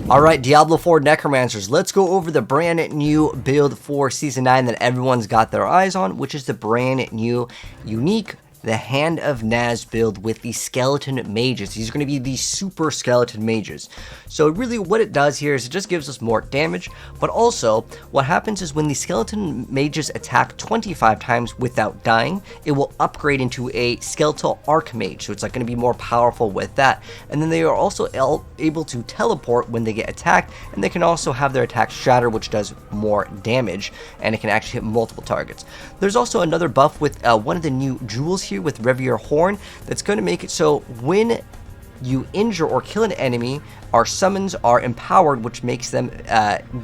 Alright, Diablo 4 Necromancers, let's go over the brand new build for Season 9 that everyone's got their eyes on, which is the brand new, unique, the Hand of Naz build with the skeleton mages. These are going to be the super skeleton mages. So really what it does here is it just gives us more damage, but also what happens is when the skeleton mages attack 25 times without dying, it will upgrade into a skeletal archmage. So it's like going to be more powerful with that. And then they are also able to teleport when they get attacked, and they can also have their attack shatter, which does more damage, and it can actually hit multiple targets. There's also another buff with one of the new jewels here with Revier Horn that's going to make it so when you injure or kill an enemy, our summons are empowered, which makes them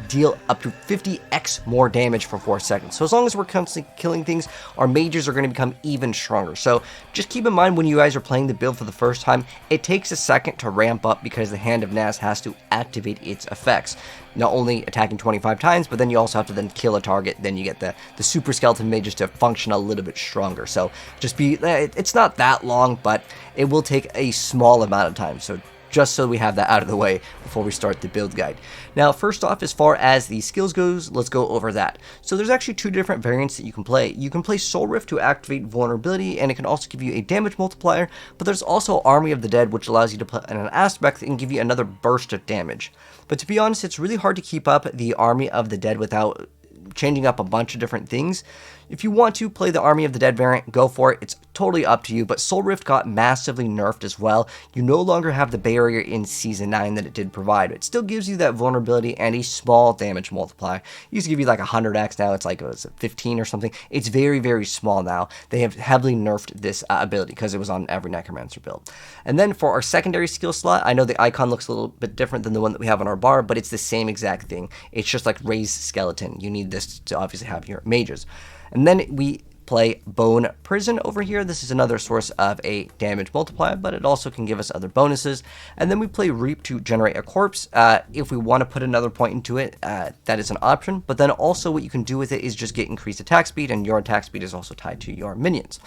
deal up to 50x more damage for 4 seconds. So as long as we're constantly killing things, our mages are going to become even stronger. So just keep in mind when you guys are playing the build for the first time, it takes a second to ramp up because the Hand of Naz has to activate its effects. Not only attacking 25 times, but then you also have to then kill a target. Then you get the super skeleton mages to function a little bit stronger. So just it's not that long, but it will take a small amount of time. So just so we have that out of the way before we start the build guide. Now, first off, as far as the skills goes, let's go over that. So there's actually two different variants that you can play. You can play Soul Rift to activate vulnerability, and it can also give you a damage multiplier, but there's also Army of the Dead, which allows you to put in an aspect that can give you another burst of damage. But to be honest, it's really hard to keep up the Army of the Dead without changing up a bunch of different things. If you want to play the Army of the Dead variant, go for it. It's totally up to you, but Soul Rift got massively nerfed as well. You no longer have the barrier in Season 9 that it did provide. It still gives you that vulnerability and a small damage multiplier. It used to give you like 100x, now it's like 15 or something. It's very, very small now. They have heavily nerfed this ability because it was on every Necromancer build. And then for our secondary skill slot, I know the icon looks a little bit different than the one that we have on our bar, but it's the same exact thing. It's just like Raised Skeleton. You need this to obviously have your mages. And then we play Bone Prison over here. This is another source of a damage multiplier, but it also can give us other bonuses. And then we play Reap to generate a corpse. If we want to put another point into it, that is an option. But then also what you can do with it is just get increased attack speed, and your attack speed is also tied to your minions.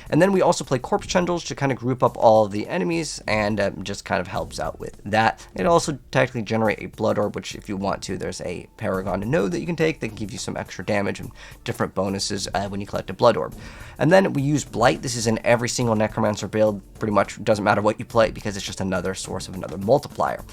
And then we also play Corpse Tendrils to kind of group up all of the enemies, and just kind of helps out with that. It also technically generate a Blood Orb, which if you want to, there's a Paragon node that you can take that can give you some extra damage and different bonuses when you collect a Blood Orb. And then we use Blight. This is in every single Necromancer build. Pretty much doesn't matter what you play because it's just another source of another multiplier.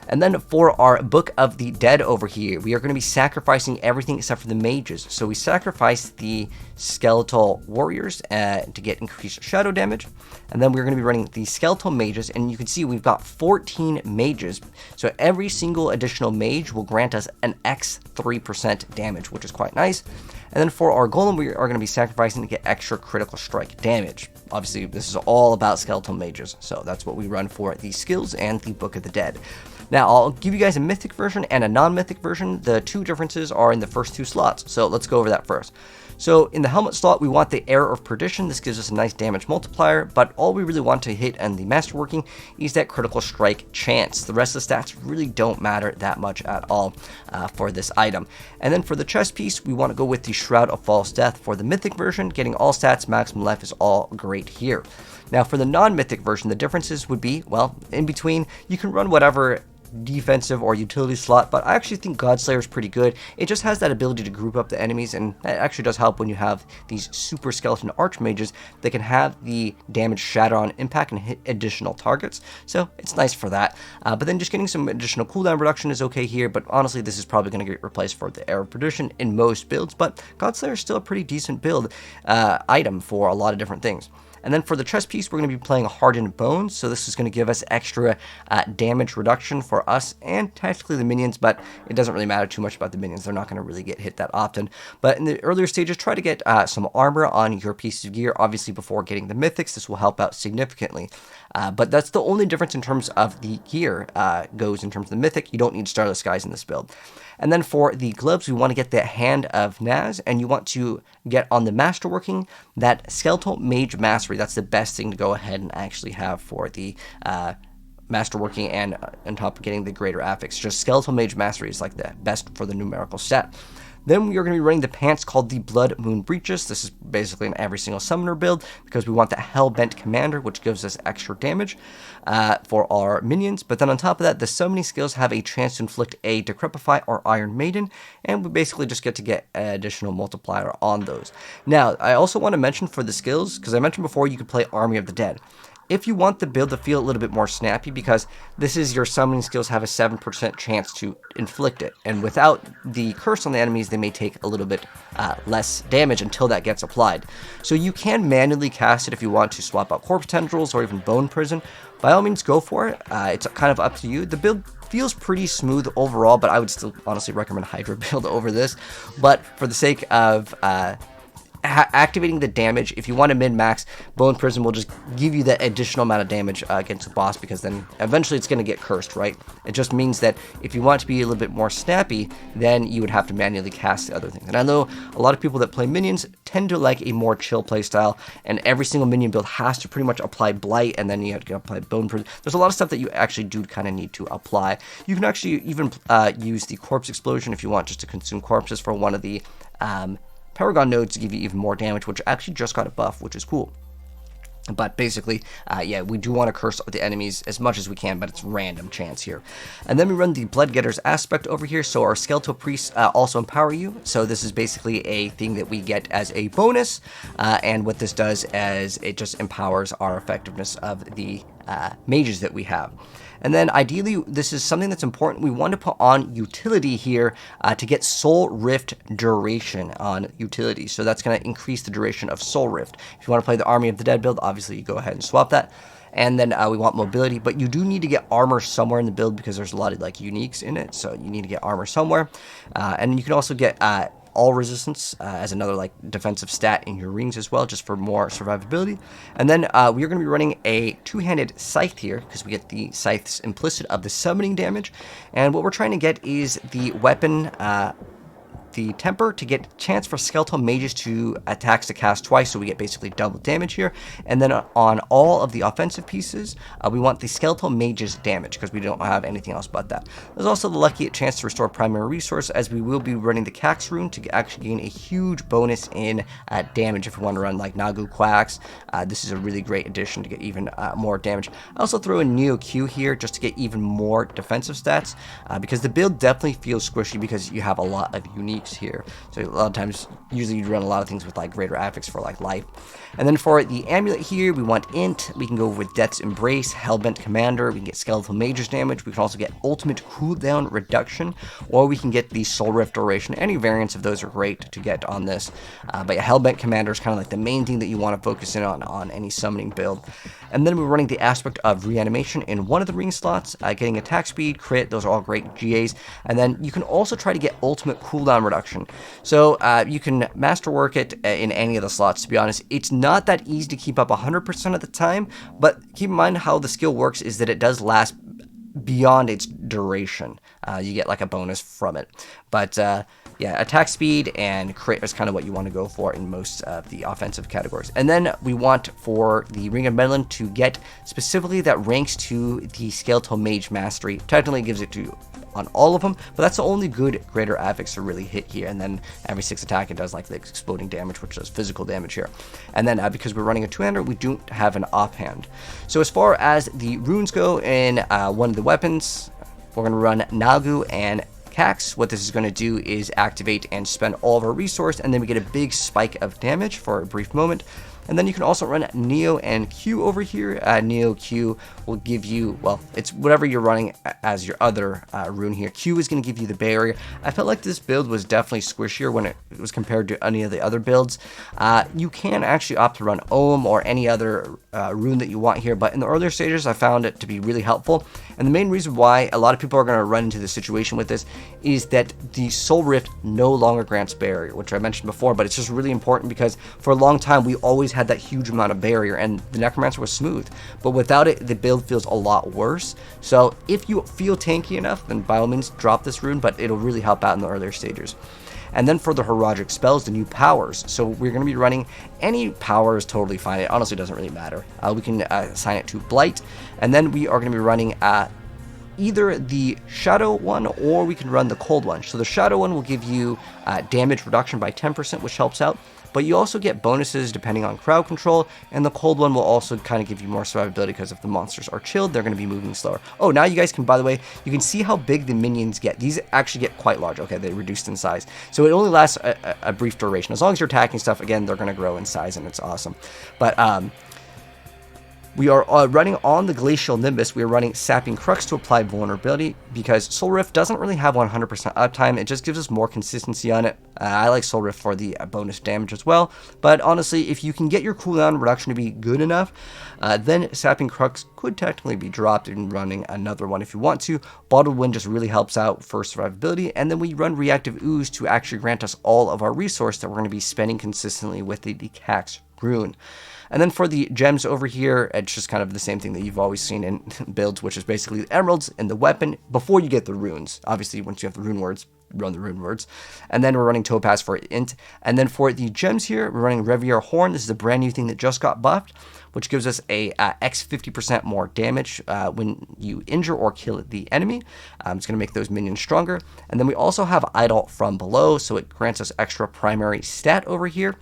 And then for our Book of the Dead over here, we are going to be sacrificing everything except for the mages. So we sacrifice the skeletal warriors to get increased shadow damage. And then we're going to be running the skeletal mages. And you can see we've got 14 mages. So every single additional mage will grant us an X 3% damage, which is quite nice. And then for our golem, we are going to be sacrificing to get extra critical strike damage. Obviously, this is all about skeletal mages. So that's what we run for the skills and the Book of the Dead. Now, I'll give you guys a mythic version and a non-mythic version. The two differences are in the first two slots, so let's go over that first. So in the helmet slot, we want the Air of Perdition. This gives us a nice damage multiplier, but all we really want to hit in the masterworking is that critical strike chance. The rest of the stats really don't matter that much at all for this item. And then for the chest piece, we want to go with the Shroud of False Death. For the mythic version, getting all stats, maximum life is all great here. Now for the non-mythic version, the differences would be, well, in between, you can run whatever defensive or utility slot, but I actually think Godslayer is pretty good. It just has that ability to group up the enemies, and that actually does help when you have these super skeleton archmages that can have the damage shatter on impact and hit additional targets, so it's nice for that. But then just getting some additional cooldown reduction is okay here, but honestly this is probably going to get replaced for the Air of Perdition in most builds, but Godslayer is still a pretty decent build item for a lot of different things. And then for the chest piece, we're going to be playing Hardened Bones, so this is going to give us extra damage reduction for us and tactically the minions, but it doesn't really matter too much about the minions. They're not going to really get hit that often. But in the earlier stages, try to get some armor on your piece of gear, obviously before getting the mythics. This will help out significantly. But that's the only difference in terms of the gear goes in terms of the mythic. You don't need Starless Skies in this build. And then for the gloves, we want to get the Hand of Naz, and you want to get on the masterworking that Skeletal Mage Mastery. That's the best thing to go ahead and actually have for the masterworking, and on top of getting the greater affix. Just Skeletal Mage Mastery is like the best for the numerical stat. Then we are going to be running the pants called the Blood Moon Breaches. This is basically in every single summoner build because we want the Hellbent Commander, which gives us extra damage for our minions. But then on top of that, the summoning skills have a chance to inflict a Decrepify or Iron Maiden, and we basically just get to get an additional multiplier on those. Now, I also want to mention for the skills, because I mentioned before you could play Army of the Dead. If you want the build to feel a little bit more snappy, because this is your summoning skills have a 7% chance to inflict it, and without the curse on the enemies, they may take a little bit less damage until that gets applied. So you can manually cast it if you want to swap out Corpse Tendrils or even Bone Prison. By all means, go for it. It's kind of up to you. The build feels pretty smooth overall, but I would still honestly recommend Hydra build over this. But for the sake of activating the damage, if you want to min-max, Bone Prison will just give you that additional amount of damage against the boss, because then eventually it's going to get cursed, right? It just means that if you want to be a little bit more snappy, then you would have to manually cast the other things. And I know a lot of people that play minions tend to like a more chill playstyle, and every single minion build has to pretty much apply Blight, and then you have to apply Bone Prison. There's a lot of stuff that you actually do kind of need to apply. You can actually even use the Corpse Explosion if you want, just to consume corpses for one of the Paragon nodes to give you even more damage, which actually just got a buff, which is cool. But basically, yeah, we do want to curse the enemies as much as we can, but it's random chance here. And then we run the Blood Getters aspect over here, so our Skeletal Priests also empower you. So this is basically a thing that we get as a bonus, and what this does is it just empowers our effectiveness of the mages that we have. And then ideally, this is something that's important. We want to put on utility here to get Soul Rift duration on utility. So that's going to increase the duration of Soul Rift. If you want to play the Army of the Dead build, obviously you go ahead and swap that. And then we want mobility, but you do need to get armor somewhere in the build because there's a lot of like uniques in it. So you need to get armor somewhere. And you can also get all resistance as another like defensive stat in your rings as well, just for more survivability. And then we are going to be running a two-handed scythe here because we get the scythes implicit of the summoning damage. And what we're trying to get is the weapon, the temper, to get chance for skeletal mages to attacks to cast twice, so we get basically double damage here. And then on all of the offensive pieces, we want the skeletal mages damage because we don't have anything else but that. There's also the lucky chance to restore primary resource, as we will be running the Cax rune to actually gain a huge bonus in damage if we want to run like Nagu Quacks. This is a really great addition to get even more damage. I also throw in Neo Q here just to get even more defensive stats, because the build definitely feels squishy because you have a lot of unique here. So a lot of times, usually you run a lot of things with like greater affix for like life. And then for the amulet here, we want int. We can go with Death's Embrace, Hellbent Commander. We can get Skeletal Mage's damage. We can also get Ultimate Cooldown Reduction, or we can get the Soul Rift duration. Any variants of those are great to get on this. But yeah, Hellbent Commander is kind of like the main thing that you want to focus in on any summoning build. And then we're running the aspect of reanimation in one of the ring slots, getting attack speed, crit. Those are all great GAs. And then you can also try to get ultimate cooldown reduction. So you can masterwork it in any of the slots, to be honest. It's not that easy to keep up 100% of the time, but keep in mind how the skill works is that it does last beyond its duration. You get like a bonus from it. But yeah, attack speed and crit is kind of what you want to go for in most of the offensive categories. And then we want for the Ring of Meddling to get specifically that ranks to the Skeletal Mage Mastery. Technically it gives it to on all of them, but that's the only good greater affix to really hit here. And then every 6 attack it does like the exploding damage, which does physical damage here. And then because we're running a two-hander, we don't have an offhand. So as far as the runes go in one of the weapons, we're going to run Nagu and Cax. What this is going to do is activate and spend all of our resource, and then we get a big spike of damage for a brief moment. And then you can also run Neo and Q over here. Neo Q will give you, well, it's whatever you're running as your other rune here. Q is going to give you the barrier. I felt like this build was definitely squishier when it was compared to any of the other builds. You can actually opt to run Ohm or any other rune that you want here, but in the earlier stages I found it to be really helpful. And the main reason why a lot of people are going to run into this situation with this is that the Soul Rift no longer grants barrier, which I mentioned before, but it's just really important because for a long time we always had that huge amount of barrier, and the Necromancer was smooth, but without it the build feels a lot worse. So if you feel tanky enough, then by all means drop this rune, but it'll really help out in the earlier stages. And then for the Horadric spells, the new powers. So we're going to be running any power is totally fine. It honestly doesn't really matter. We can assign it to Blight, and then we are going to be running either the shadow one or we can run the cold one. So the shadow one will give you damage reduction by 10%, which helps out, but you also get bonuses depending on crowd control, and the cold one will also kind of give you more survivability because if the monsters are chilled, they're going to be moving slower. Oh, now you guys can, by the way, you can see how big the minions get. These actually get quite large. Okay, they reduced in size. So it only lasts a brief duration. As long as you're attacking stuff, again, they're going to grow in size, and it's awesome. But we are running on the Glacial Nimbus. We are running Sapping Crux to apply vulnerability because Soul Rift doesn't really have 100% uptime. It just gives us more consistency on it. I like Soul Rift for the bonus damage as well. But honestly, if you can get your cooldown reduction to be good enough, then Sapping Crux could technically be dropped and running another one if you want to. Bottled Wind just really helps out for survivability. And then we run Reactive Ooze to actually grant us all of our resource that we're going to be spending consistently with the Cax rune. And then for the gems over here, it's just kind of the same thing that you've always seen in builds, which is basically the emeralds and the weapon before you get the runes. Obviously, once you have the rune words, run the rune words. And then we're running Topaz for int. And then for the gems here, we're running Revier Horn. This is a brand new thing that just got buffed, which gives us a X 50% more damage when you injure or kill the enemy. It's going to make those minions stronger. And then we also have Idol from below, so it grants us extra primary stat over here,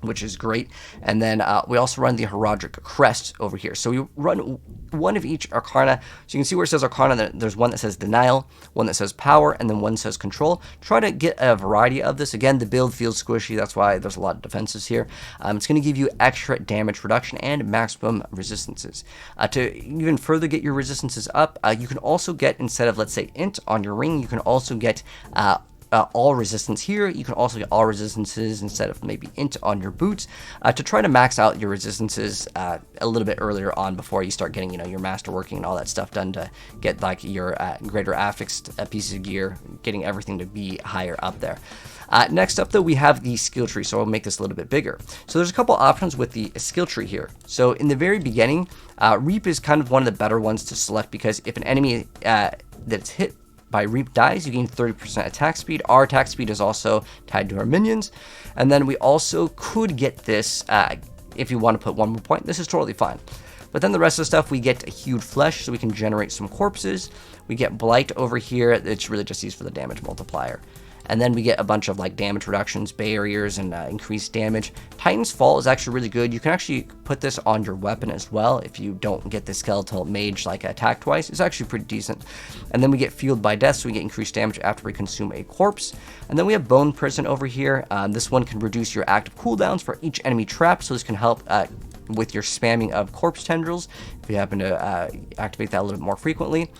which is great. And then we also run the Horadric Crest over here. So we run one of each Arcana. So you can see where it says Arcana, there's one that says Denial, one that says Power, and then one that says Control. Try to get a variety of this. Again, the build feels squishy. That's why there's a lot of defenses here. It's going to give you extra damage reduction and maximum resistances. To even further get your resistances up, you can also get, instead of, let's say, Int on your ring, you can also get all resistance here. You can also get all resistances instead of maybe int on your boots to try to max out your resistances a little bit earlier on before you start getting, your master working and all that stuff done to get like your greater affixed pieces of gear, getting everything to be higher up there. Next up though, we have the skill tree, so I'll make this a little bit bigger. So there's a couple options with the skill tree here. So in the very beginning, Reap is kind of one of the better ones to select because if an enemy that's hit by Reap dies, you gain 30% attack speed. Our attack speed is also tied to our minions. And then we also could get this if you want to put one more point. This is totally fine. But then the rest of the stuff, we get a huge flesh, so we can generate some corpses. We get Blight over here. It's really just used for the damage multiplier. And then we get a bunch of like damage reductions, barriers, and increased damage. Titan's Fall is actually really good. You can actually put this on your weapon as well if you don't get the skeletal mage like attack twice. It's actually pretty decent. And then we get Fueled by Death, so we get increased damage after we consume a corpse. And then we have Bone Prison over here. This one can reduce your active cooldowns for each enemy trap, so this can help with your spamming of corpse tendrils if you happen to activate that a little bit more frequently.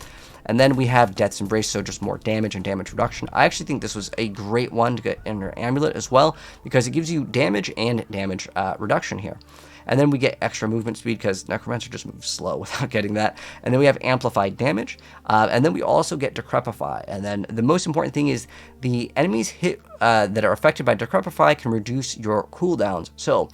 And then we have Death's Embrace, so just more damage and damage reduction. I actually think this was a great one to get in your amulet as well, because it gives you damage and damage reduction here. And then we get extra movement speed because Necromancer just moves slow without getting that. And then we have Amplified Damage. And then we also get Decrepify. And then the most important thing is the enemies hit that are affected by Decrepify can reduce your cooldowns. So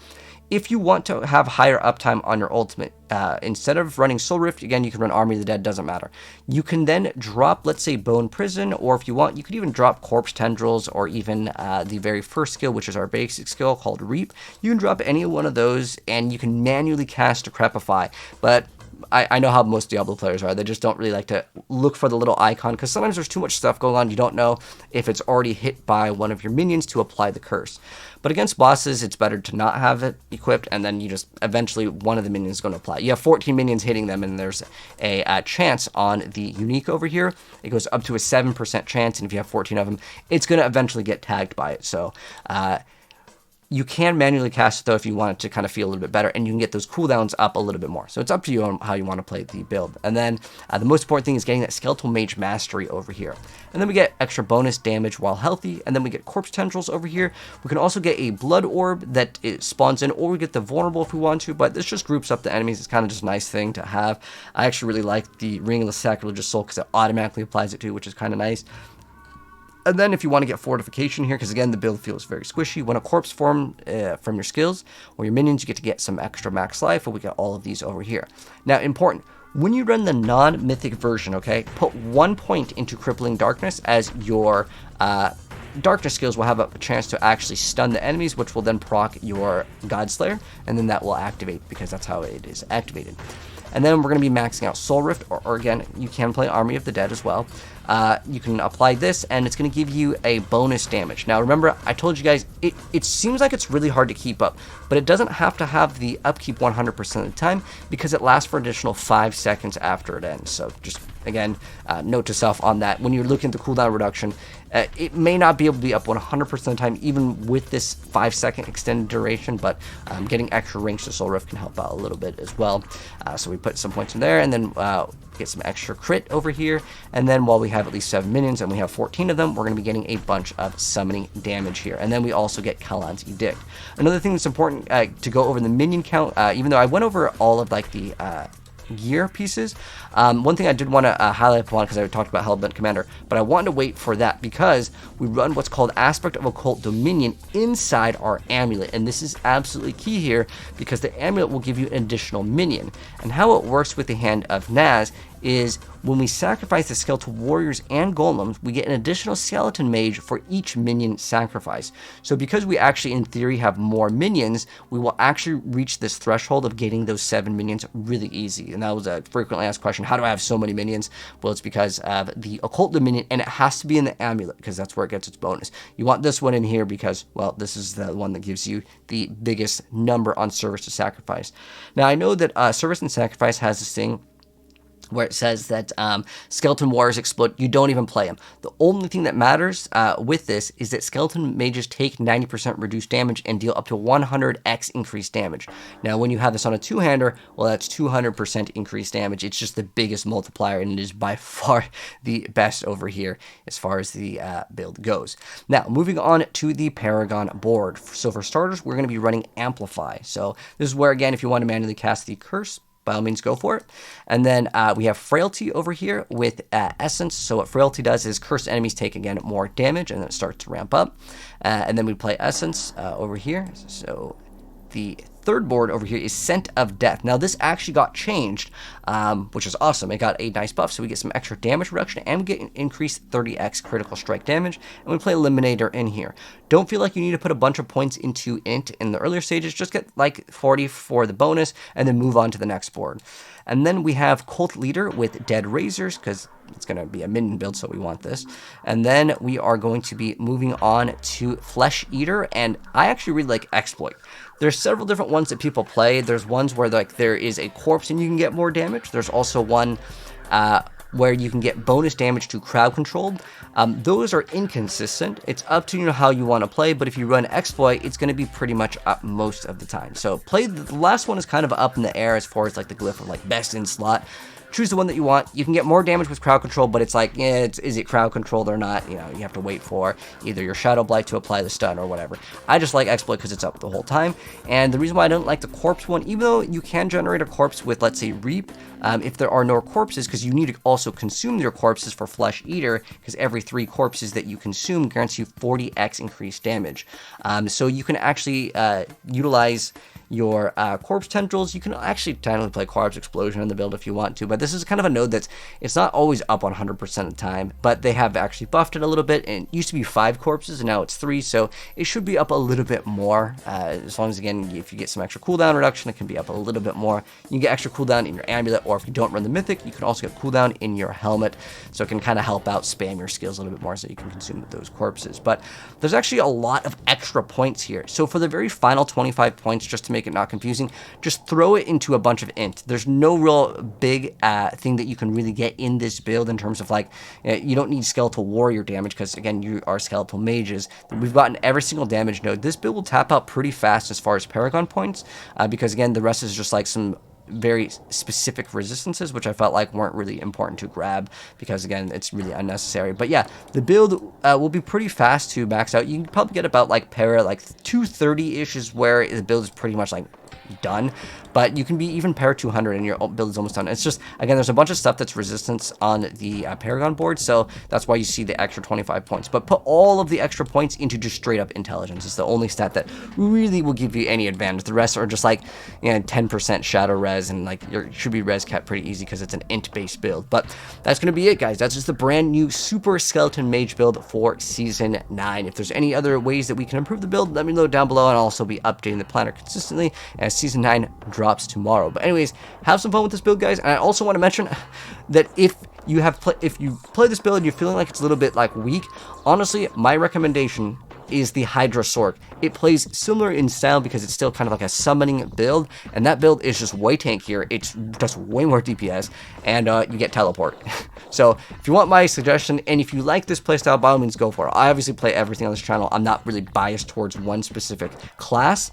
if you want to have higher uptime on your ultimate, instead of running Soul Rift, again, you can run Army of the Dead, doesn't matter. You can then drop, let's say, Bone Prison, or if you want, you could even drop Corpse Tendrils, or even the very first skill, which is our basic skill called Reap. You can drop any one of those, and you can manually cast Decrepify. But I know how most Diablo players are. They just don't really like to look for the little icon because sometimes there's too much stuff going on. You don't know if it's already hit by one of your minions to apply the curse. But against bosses, it's better to not have it equipped, and then you just eventually one of the minions is going to apply. You have 14 minions hitting them, and there's a chance on the unique over here. It goes up to a 7% chance, and if you have 14 of them, it's going to eventually get tagged by it. So you can manually cast it though if you want it to kind of feel a little bit better, and you can get those cooldowns up a little bit more. So it's up to you on how you want to play the build. And then the most important thing is getting that Skeletal Mage Mastery over here. And then we get extra bonus damage while healthy, and then we get Corpse Tendrils over here. We can also get a Blood Orb that it spawns in, or we get the Vulnerable if we want to, but this just groups up the enemies. It's kind of just a nice thing to have. I actually really like the Ring of the Sacrilegious Soul because it automatically applies it too, which is kind of nice. And then if you want to get Fortification here, because again, the build feels very squishy. When a corpse form from your skills or your minions, you get some extra max life, and we get all of these over here. Now, important, when you run the non-mythic version, okay, put 1 point into Crippling Darkness, as your darkness skills will have a chance to actually stun the enemies, which will then proc your Godslayer, and then that will activate because that's how it is activated. And then we're going to be maxing out Soul Rift, or again, you can play Army of the Dead as well. You can apply this, and it's going to give you a bonus damage. Now, remember, I told you guys, it seems like it's really hard to keep up, but it doesn't have to have the upkeep 100% of the time, because it lasts for an additional 5 seconds after it ends. So just, again, note to self on that. When you're looking at the cooldown reduction, it may not be able to be up 100% of the time, even with this 5-second extended duration, but getting extra range to Soul Rift can help out a little bit as well. So we put some points in there, and then get some extra crit over here, and then while we have at least 7 minions and we have 14 of them, we're going to be getting a bunch of summoning damage here, and then we also get Kalan's Edict. Another thing that's important to go over the minion count, even though I went over all of like the gear pieces, one thing I did want to highlight upon, because I talked about Hellbent Commander, but I wanted to wait for that because we run what's called Aspect of Occult Dominion inside our amulet, and this is absolutely key here because the amulet will give you an additional minion. And how it works with the Hand of Naz is when we sacrifice the skeletal warriors and golems, we get an additional skeleton mage for each minion sacrifice. So because we actually in theory have more minions, we will actually reach this threshold of getting those 7 minions really easy. And that was a frequently asked question: how do I have so many minions? Well, it's because of the occult dominion, and it has to be in the amulet because that's where it gets its bonus. You want this one in here because, well, this is the one that gives you the biggest number on service to sacrifice. Now I know that service and sacrifice has this thing where it says that skeleton warriors explode. You don't even play them. The only thing that matters with this is that skeleton mages take 90% reduced damage and deal up to 100x increased damage. Now, when you have this on a two-hander, well, that's 200% increased damage. It's just the biggest multiplier, and it is by far the best over here as far as the build goes. Now, moving on to the Paragon Board. So for starters, we're going to be running Amplify. So this is where, again, if you want to manually cast the Curse, by all means, go for it. And then we have Frailty over here with Essence. So what Frailty does is cursed enemies take, again, more damage, and then it starts to ramp up. And then we play Essence over here. So the third board over here is Scent of Death. Now, this actually got changed, which is awesome. It got a nice buff, so we get some extra damage reduction, and we get increased 30x critical strike damage, and we play Eliminator in here. Don't feel like you need to put a bunch of points into Int in the earlier stages. Just get like 40 for the bonus, and then move on to the next board. And then we have Cult Leader with Dead Razors, because it's going to be a minion build, so we want this. And then we are going to be moving on to Flesh Eater, and I actually really like Exploit. There's several different ones that people play. There's ones where like there is a corpse and you can get more damage. There's also one where you can get bonus damage to crowd control. Those are inconsistent. It's up to you how you want to play, but if you run Exploit, it's going to be pretty much up most of the time. So play the last one is kind of up in the air as far as like the glyph of like best in slot. Choose the one that you want. You can get more damage with crowd control, but it's like, yeah, is it crowd controlled or not? You know, you have to wait for either your Shadow Blight to apply the stun or whatever. I just like Exploit because it's up the whole time. And the reason why I don't like the corpse one, even though you can generate a corpse with, let's say, Reap, if there are no corpses, because you need to also consume your corpses for Flesh Eater, because every 3 corpses that you consume guarantees you 40x increased damage. So you can actually utilize your corpse tendrils. You can actually technically play Corpse Explosion in the build if you want to, but this is kind of a node that's, it's not always up 100% of the time, but they have actually buffed it a little bit, and it used to be 5 corpses and now it's 3, so it should be up a little bit more, as long as, again, if you get some extra cooldown reduction, it can be up a little bit more. You can get extra cooldown in your amulet, or if you don't run the mythic, you can also get cooldown in your helmet, so it can kind of help out spam your skills a little bit more so you can consume those corpses. But there's actually a lot of extra points here, so for the very final 25 points, just to make it not confusing, just throw it into a bunch of Int. There's no real big thing that you can really get in this build in terms of like, you don't need skeletal warrior damage because, again, you are skeletal mages. We've gotten every single damage node. This build will tap out pretty fast as far as Paragon points, because, again, the rest is just like some very specific resistances, which I felt like weren't really important to grab because, again, it's really unnecessary. But yeah, the build will be pretty fast to max out. You can probably get about like para like 230-ish is where the build is pretty much like done, but you can be even para 200 and your build is almost done. It's just, again, there's a bunch of stuff that's resistance on the Paragon board, so that's why you see the extra 25 points. But put all of the extra points into just straight up intelligence. It's the only stat that really will give you any advantage. The rest are just like, you know, 10% shadow res, and like your should be res kept pretty easy because it's an int based build. But that's gonna be it, guys. That's just the brand new super skeleton mage build for season 9. If there's any other ways that we can improve the build, let me know down below, and I'll also be updating the planner consistently. as Season 9 drops tomorrow. But anyways, have some fun with this build, guys. And I also want to mention that if you play this build and you're feeling like it's a little bit like weak, honestly, my recommendation is the Hydra Sorc. It plays similar in style because it's still kind of like a summoning build, and that build is just way tankier. It's just way more DPS, and you get teleport. So if you want my suggestion, and if you like this playstyle, by all means go for it. I obviously play everything on this channel. I'm not really biased towards one specific class,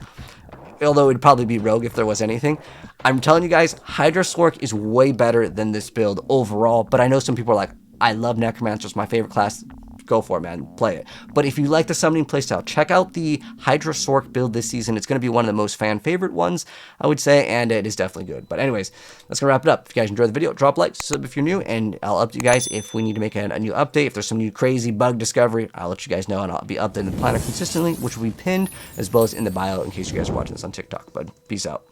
although it'd probably be Rogue if there was anything. I'm telling you guys, Hydra Sorc is way better than this build overall, but I know some people are like, I love Necromancer, it's my favorite class. Go for it, man. Play it. But if you like the summoning playstyle, check out the Hydra Sorc build this season. It's going to be one of the most fan favorite ones, I would say, and it is definitely good. But anyways, that's going to wrap it up. If you guys enjoyed the video, drop a like, sub if you're new, and I'll update you guys if we need to make a new update. If there's some new crazy bug discovery, I'll let you guys know, and I'll be updating the planner consistently, which will be pinned, as well as in the bio in case you guys are watching this on TikTok. But peace out.